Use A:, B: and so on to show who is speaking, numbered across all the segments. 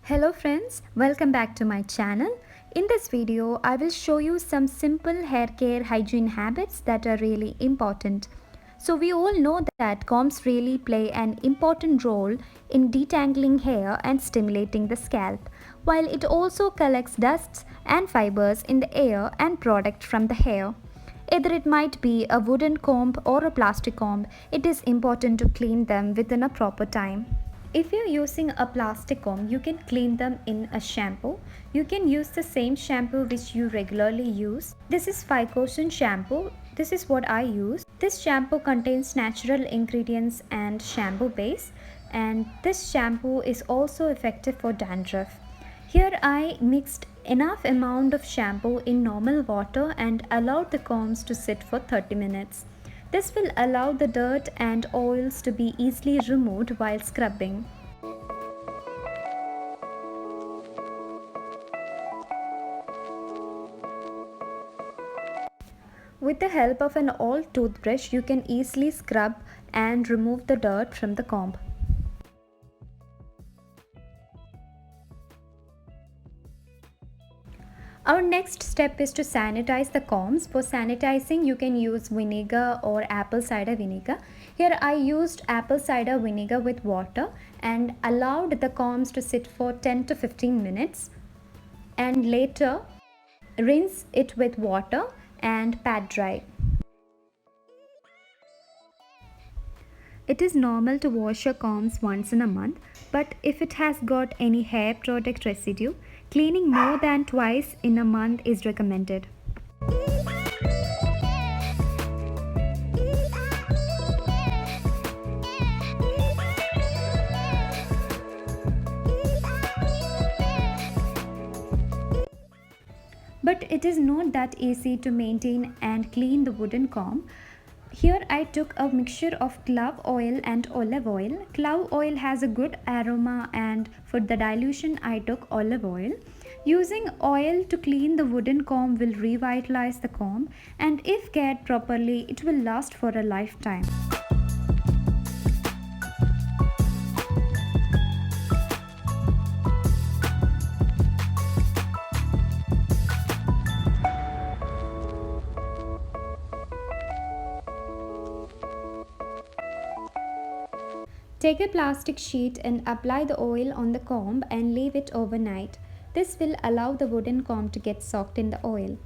A: Hello friends, welcome back to my channel. In this video, I will show you some simple hair care hygiene habits that are really important. So we all know that combs really play an important role in detangling hair and stimulating the scalp, while it also collects dusts and fibers in the air and product from the hair. Either it might be a wooden comb or a plastic comb, it is important to clean them within a proper time. If you're using a plastic comb, you can clean them in a shampoo. You can use the same shampoo which you regularly use. This is 5% shampoo. This is what I use. This shampoo contains natural ingredients and shampoo base, and this shampoo is also effective for dandruff. Here I mixed enough amount of shampoo in normal water and allowed the combs to sit for 30 minutes. This will allow the dirt and oils to be easily removed while scrubbing. With the help of an old toothbrush, you can easily scrub and remove the dirt from the comb. Our next step is to sanitize the combs. For sanitizing, you can use vinegar or apple cider vinegar. Here I used apple cider vinegar with water and allowed the combs to sit for 10 to 15 minutes, and later rinse it with water and pat dry. It is normal to wash your combs once in a month, but if it has got any hair product residue, cleaning more than twice in a month is recommended. But it is not that easy to maintain and clean the wooden comb. Here I took a mixture of clove oil and olive oil. Clove oil has a good aroma, and for the dilution I took olive oil. Using oil to clean the wooden comb will revitalize the comb, and if cared properly it will last for a lifetime. Take a plastic sheet and apply the oil on the comb and leave it overnight. This will allow the wooden comb to get soaked in the oil.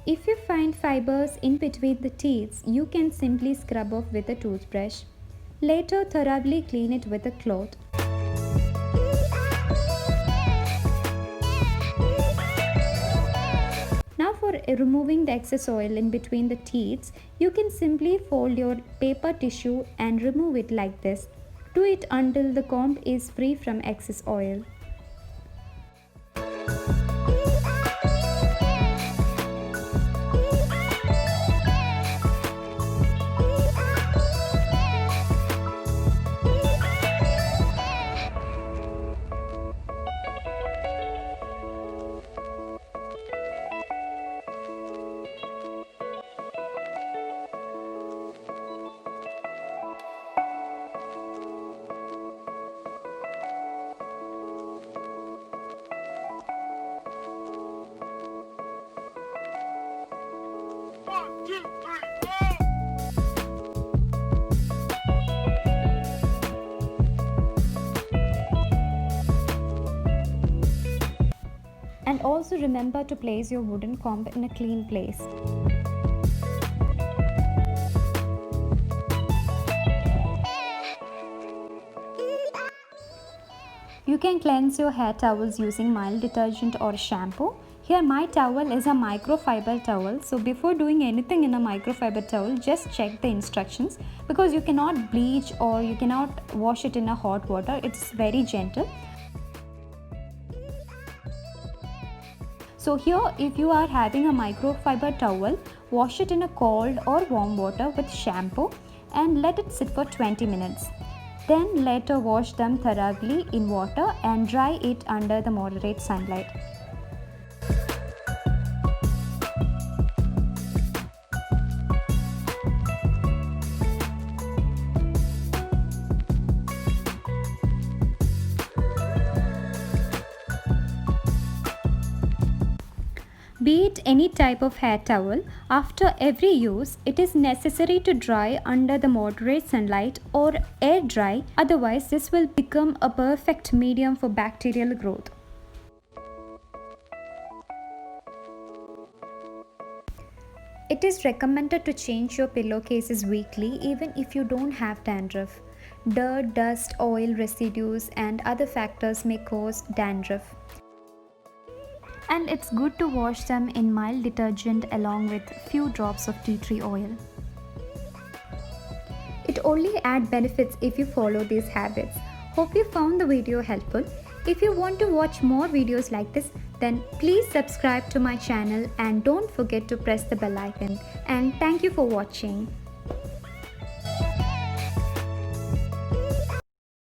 A: If you find fibers in between the teeth, you can simply scrub off with a toothbrush. Later, thoroughly clean it with a cloth. Now for removing the excess oil in between the teeth, you can simply fold your paper tissue and remove it like this. Do it until the comb is free from excess oil.
B: One, two, three, go!
A: And also remember to place your wooden comb in a clean place. You can cleanse your hair towels using mild detergent or shampoo. Here my towel is a microfiber towel, so before doing anything in a microfiber towel, just check the instructions, because you cannot bleach or you cannot wash it in a hot water. It's very gentle. So here, if you are having a microfiber towel, wash it in a cold or warm water with shampoo and let it sit for 20 minutes. Then later wash them thoroughly in water and dry it under the moderate sunlight. Be it any type of hair towel, after every use, it is necessary to dry under the moderate sunlight or air dry, otherwise this will become a perfect medium for bacterial growth. It is recommended to change your pillowcases weekly even if you don't have dandruff. Dirt, dust, oil residues and other factors may cause dandruff. And it's good to wash them in mild detergent along with few drops of tea tree oil. It only adds benefits if you follow these habits. Hope you found the video helpful. If you want to watch more videos like this, then please subscribe to my channel and don't forget to press the bell icon. And thank you for watching.